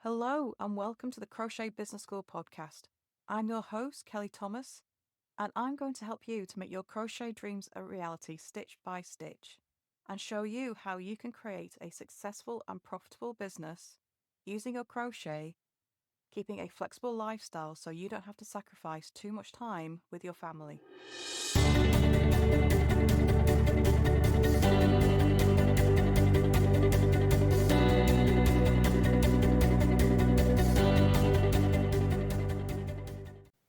Hello and welcome to the Crochet Business School podcast. I'm your host, Kelly Thomas, and I'm going to help you to make your crochet dreams a reality stitch by stitch and show you how you can create a successful and profitable business using your crochet, keeping a flexible lifestyle so you don't have to sacrifice too much time with your family.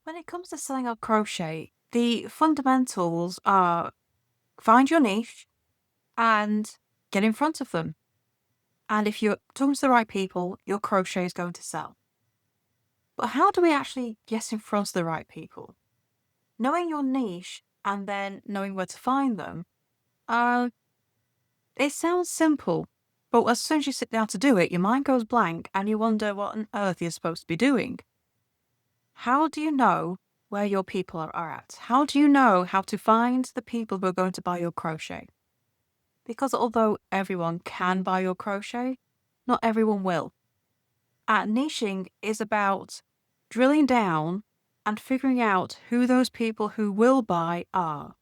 When it comes to selling out crochet, the fundamentals are find your niche and get in front of them. And if you're talking to the right people, your crochet is going to sell. But how do we actually get in front of the right people? Knowing your niche and then knowing where to find them, it sounds simple, but as soon as you sit down to do it, your mind goes blank and you wonder what on earth you're supposed to be doing. How do you know where your people are at? How do you know how to find the people who are going to buy your crochet? Because although everyone can buy your crochet, not everyone will. Niching is about drilling down and figuring out who those people who will buy are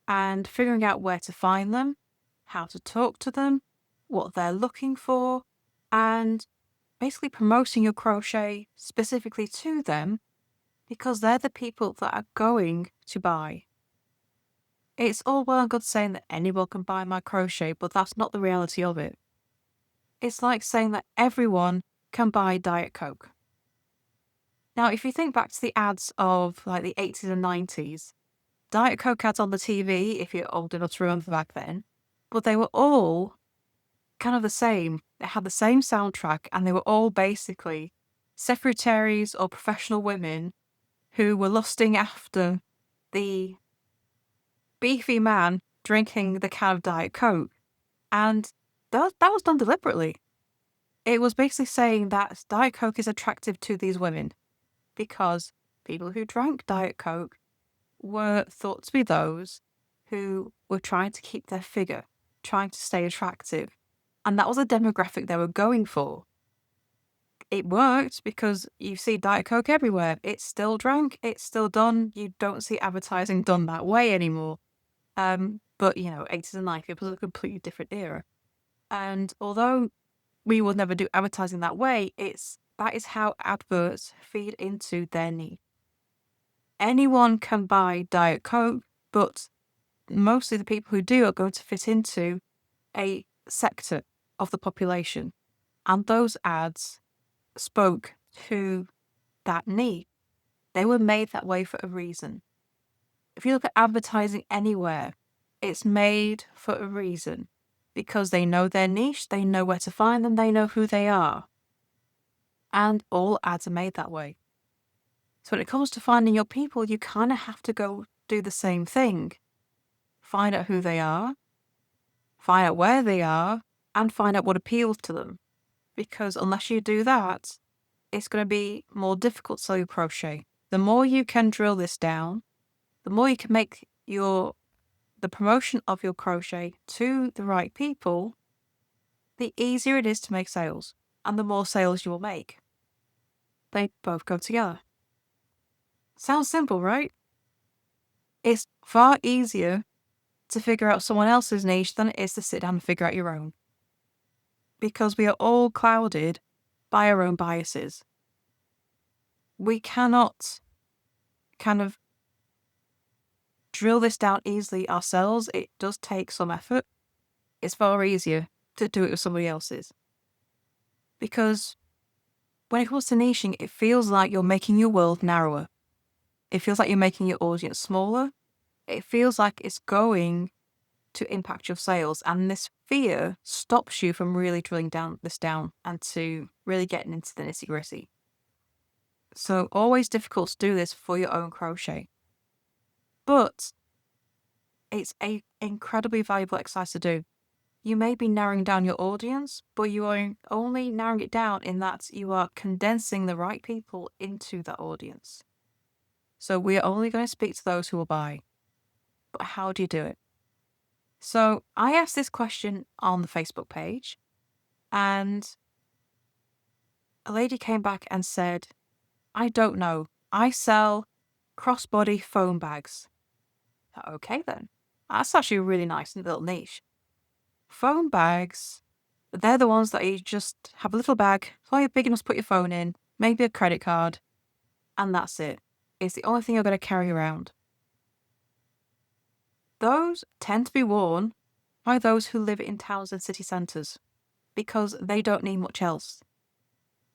and figuring out where to find them, how to talk to them, what they're looking for, and basically promoting your crochet specifically to them because they're the people that are going to buy. It's all well and good saying that anyone can buy my crochet, but that's not the reality of it. It's like saying that everyone can buy Diet Coke. Now, if you think back to the ads of like the 80s and 90s, Diet Coke ads on the TV, if you're old enough to remember back then, but they were all kind of the same. They had the same soundtrack and they were all basically secretaries or professional women who were lusting after the beefy man drinking the can of Diet Coke. And that was done deliberately. It was basically saying that Diet Coke is attractive to these women because people who drank Diet Coke were thought to be those who were trying to keep their figure, trying to stay attractive. And that was a demographic they were going for. It worked because you see Diet Coke everywhere. It's still drank, it's still done. You don't see advertising done that way anymore. But, 80s and 90s was a completely different era. And although we will never do advertising that way, that is how adverts feed into their need. Anyone can buy Diet Coke, but mostly the people who do are going to fit into a sector of the population. And those ads spoke to that need. They were made that way for a reason. If you look at advertising anywhere, it's made for a reason because they know their niche, they know where to find them, they know who they are. And all ads are made that way. So when it comes to finding your people, you kind of have to go do the same thing. Find out who they are, find out where they are, and find out what appeals to them. Because unless you do that, it's going to be more difficult to sell your crochet. The more you can drill this down, the more you can make the promotion of your crochet to the right people, the easier it is to make sales, and the more sales you will make. They both go together. Sounds simple, right? It's far easier to figure out someone else's niche than it is to sit down and figure out your own. Because we are all clouded by our own biases. We cannot kind of drill this down easily ourselves. It does take some effort. It's far easier to do it with somebody else's. Because when it comes to niching, it feels like you're making your world narrower. It feels like you're making your audience smaller. It feels like it's going to impact your sales. And this fear stops you from really drilling down and to really getting into the nitty gritty. So always difficult to do this for your own crochet. But it's an incredibly valuable exercise to do. You may be narrowing down your audience, but you are only narrowing it down in that you are condensing the right people into that audience. So we are only going to speak to those who will buy. But how do you do it? So I asked this question on the Facebook page, and a lady came back and said, I don't know. I sell crossbody phone bags. Okay, then. That's actually a really nice little niche. Phone bags, they're the ones that you just have a little bag, so big enough to put your phone in, maybe a credit card, and that's it. It's the only thing you're going to carry around. Those tend to be worn by those who live in towns and city centres because they don't need much else.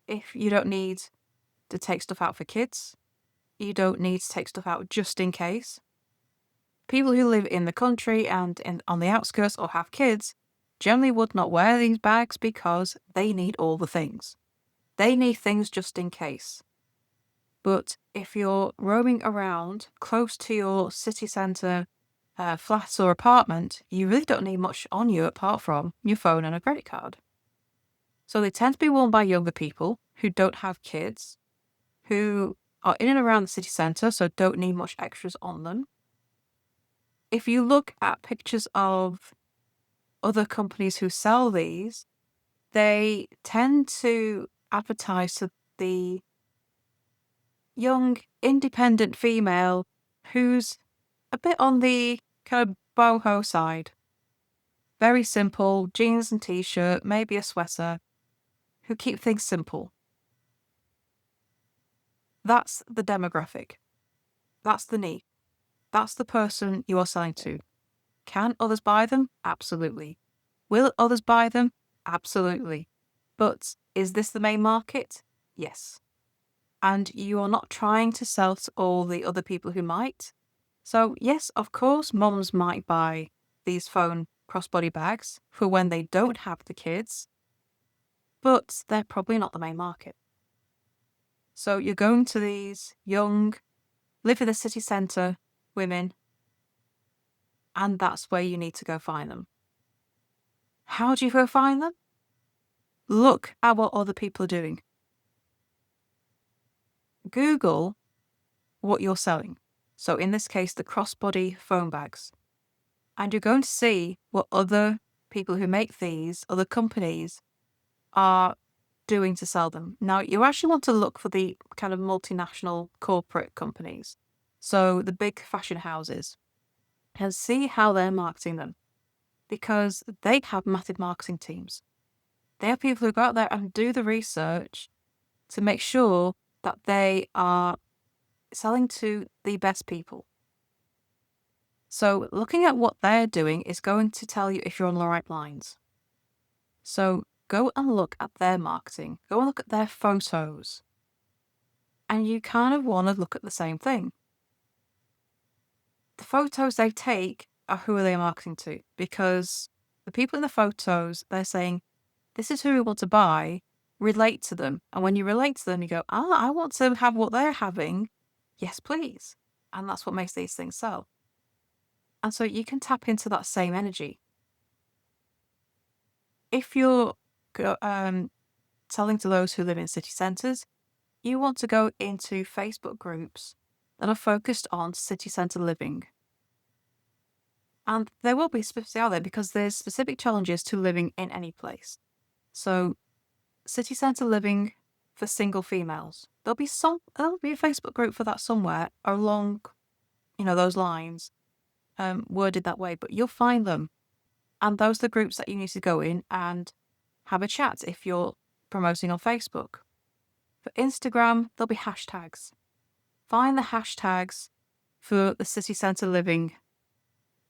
If you don't need to take stuff out for kids, you don't need to take stuff out just in case. People who live in the country and on the outskirts or have kids generally would not wear these bags because they need all the things. They need things just in case. But if you're roaming around close to your city centre flat or apartment, you really don't need much on you apart from your phone and a credit card. So they tend to be worn by younger people who don't have kids, who are in and around the city centre, so don't need much extras on them. If you look at pictures of other companies who sell these, they tend to advertise to the young, independent female who's a bit on the kind of boho side. Very simple, jeans and t-shirt, maybe a sweater, who keep things simple. That's the demographic. That's the need. That's the person you are selling to. Can others buy them? Absolutely. Will others buy them? Absolutely. But is this the main market? Yes. And you are not trying to sell to all the other people who might. So yes, of course, moms might buy these phone crossbody bags for when they don't have the kids, but they're probably not the main market. So you're going to these young, live in the city centre women, and that's where you need to go find them. How do you go find them? Look at what other people are doing. Google what you're selling. So in this case, the crossbody phone bags. And you're going to see what other people who make these, other companies, are doing to sell them. Now, you actually want to look for the kind of multinational corporate companies. So the big fashion houses, and see how they're marketing them. Because they have massive marketing teams. They have people who go out there and do the research to make sure that they are selling to the best people. So looking at what they're doing is going to tell you if you're on the right lines. So go and look at their marketing. Go and look at their photos. And you kind of want to look at the same thing. The photos they take are who are they marketing to? Because the people in the photos, they're saying, this is who we want to buy, relate to them. And when you relate to them, you go, I want to have what they're having. Yes, please. And that's what makes these things sell. And so you can tap into that same energy. If you're selling to those who live in city centres, you want to go into Facebook groups that are focused on city centre living. And there will be specific out there because there's specific challenges to living in any place. So city centre living for single females. There'll be a Facebook group for that somewhere along, those lines, worded that way, but you'll find them. And those are the groups that you need to go in and have a chat if you're promoting on Facebook. For Instagram, there'll be hashtags. Find the hashtags for the city centre living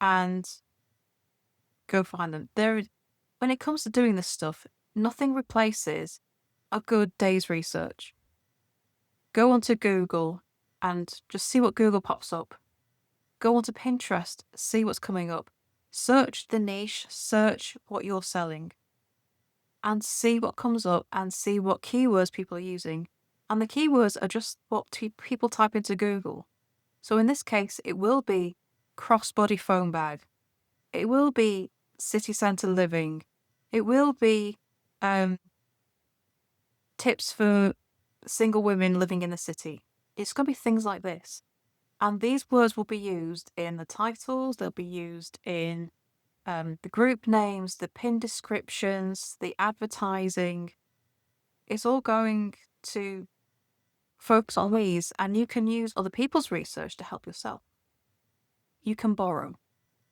and go find them. When it comes to doing this stuff, nothing replaces a good day's research. Go onto Google and just see what Google pops up. Go onto Pinterest, see what's coming up. Search the niche, search what you're selling, and see what comes up and see what keywords people are using. And the keywords are just what people type into Google. So in this case, it will be crossbody phone bag. It will be city centre living. It will be tips for single women living in the city. It's going to be things like this. And these words will be used in the titles, they'll be used in the group names, the pin descriptions, the advertising. It's all going to focus on these, and you can use other people's research to help yourself. You can borrow.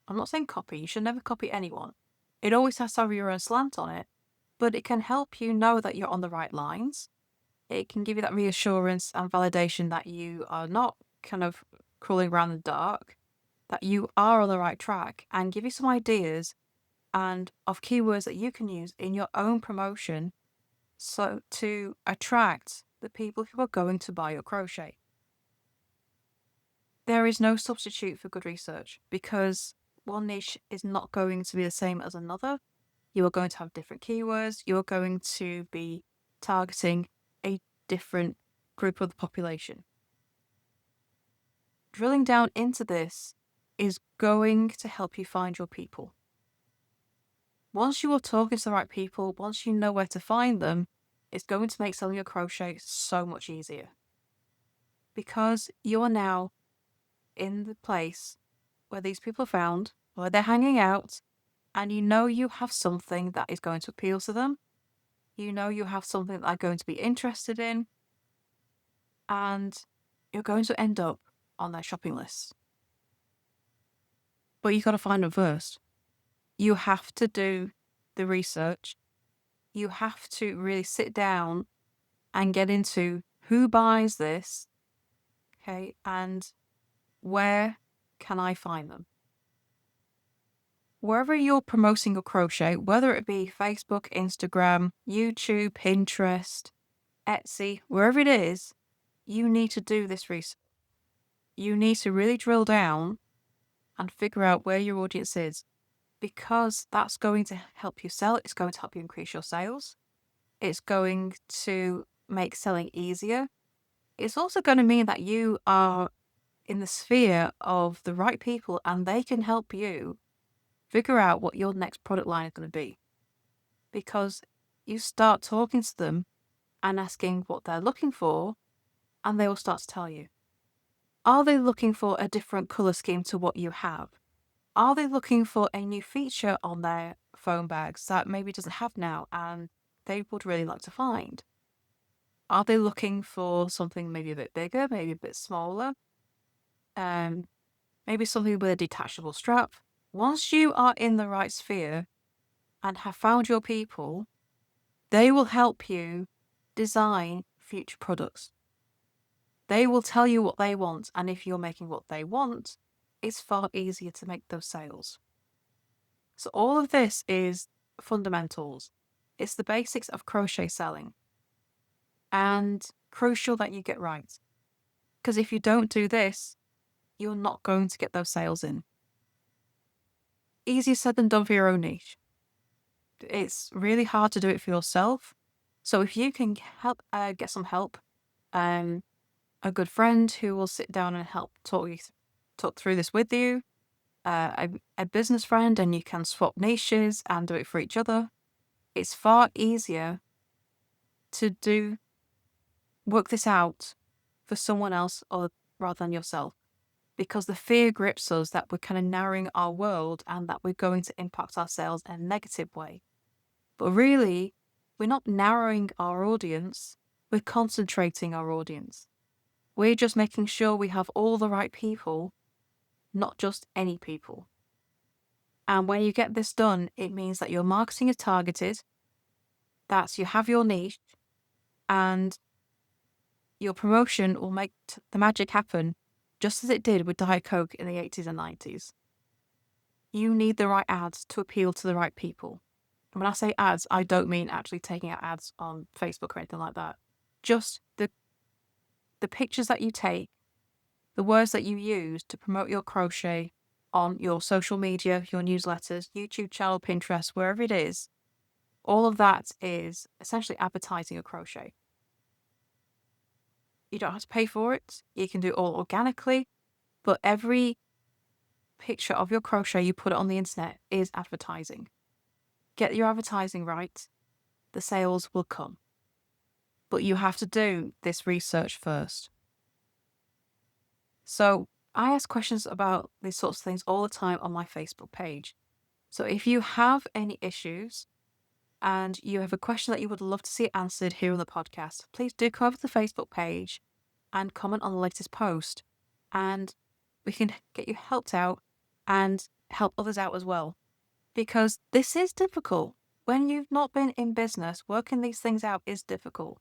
I'm not saying copy. You should never copy anyone. It always has to have your own slant on it, but it can help you know that you're on the right lines. It can give you that reassurance and validation that you are not kind of crawling around in the dark, that you are on the right track, and give you some ideas and of keywords that you can use in your own promotion so to attract the people who are going to buy your crochet. There is no substitute for good research because one niche is not going to be the same as another. You are going to have different keywords. You are going to be targeting a different group of the population. Drilling down into this is going to help you find your people. Once you are talking to the right people, once you know where to find them, it's going to make selling your crochet so much easier. Because you are now in the place where these people are found, where they're hanging out, and you know you have something that is going to appeal to them. You know you have something that they're going to be interested in, and you're going to end up on their shopping list. But you got to find them first. You have to do the research. You have to really sit down and get into who buys this, okay, and where can I find them? Wherever you're promoting your crochet, whether it be Facebook, Instagram, YouTube, Pinterest, Etsy, wherever it is, you need to do this research. You need to really drill down and figure out where your audience is, because that's going to help you sell. It's going to help you increase your sales. It's going to make selling easier. It's also going to mean that you are in the sphere of the right people and they can help you figure out what your next product line is going to be. Because you start talking to them and asking what they're looking for, and they will start to tell you. Are they looking for a different colour scheme to what you have? Are they looking for a new feature on their phone bags that maybe doesn't have now and they would really like to find? Are they looking for something maybe a bit bigger, maybe a bit smaller? Maybe something with a detachable strap? Once you are in the right sphere and have found your people, they will help you design future products. They will tell you what they want, and if you're making what they want, it's far easier to make those sales. So all of this is fundamentals. It's the basics of crochet selling, and crucial that you get right. Because if you don't do this, you're not going to get those sales in. Easier said than done for your own niche. It's really hard to do it for yourself. So if you can help, get some help, a good friend who will sit down and help talk through this with you, a business friend, and you can swap niches and do it for each other. It's far easier to work this out for someone else rather than yourself, because the fear grips us that we're kind of narrowing our world and that we're going to impact our sales in a negative way. But really, we're not narrowing our audience, we're concentrating our audience. We're just making sure we have all the right people, not just any people. And when you get this done, it means that your marketing is targeted, that you have your niche, and your promotion will make the magic happen, just as it did with Diet Coke in the 80s and 90s. You need the right ads to appeal to the right people. And when I say ads, I don't mean actually taking out ads on Facebook or anything like that. Just the pictures that you take, the words that you use to promote your crochet on your social media, your newsletters, YouTube channel, Pinterest, wherever it is, all of that is essentially advertising your crochet. You don't have to pay for it. You can do it all organically, but every picture of your crochet you put it on the internet is advertising. Get your advertising right, the sales will come. But you have to do this research first. So I ask questions about these sorts of things all the time on my Facebook page. So if you have any issues, and you have a question that you would love to see answered here on the podcast, please do come over to the Facebook page and comment on the latest post, and we can get you helped out and help others out as well. Because this is difficult. When you've not been in business, working these things out is difficult.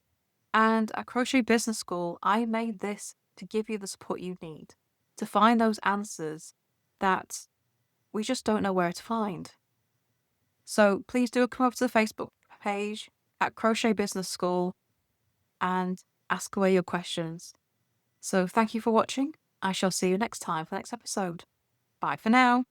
And at Crochet Business School, I made this to give you the support you need to find those answers that we just don't know where to find. So please do come over to the Facebook page at Crochet Business School and ask away your questions. So thank you for watching. I shall see you next time for the next episode. Bye for now.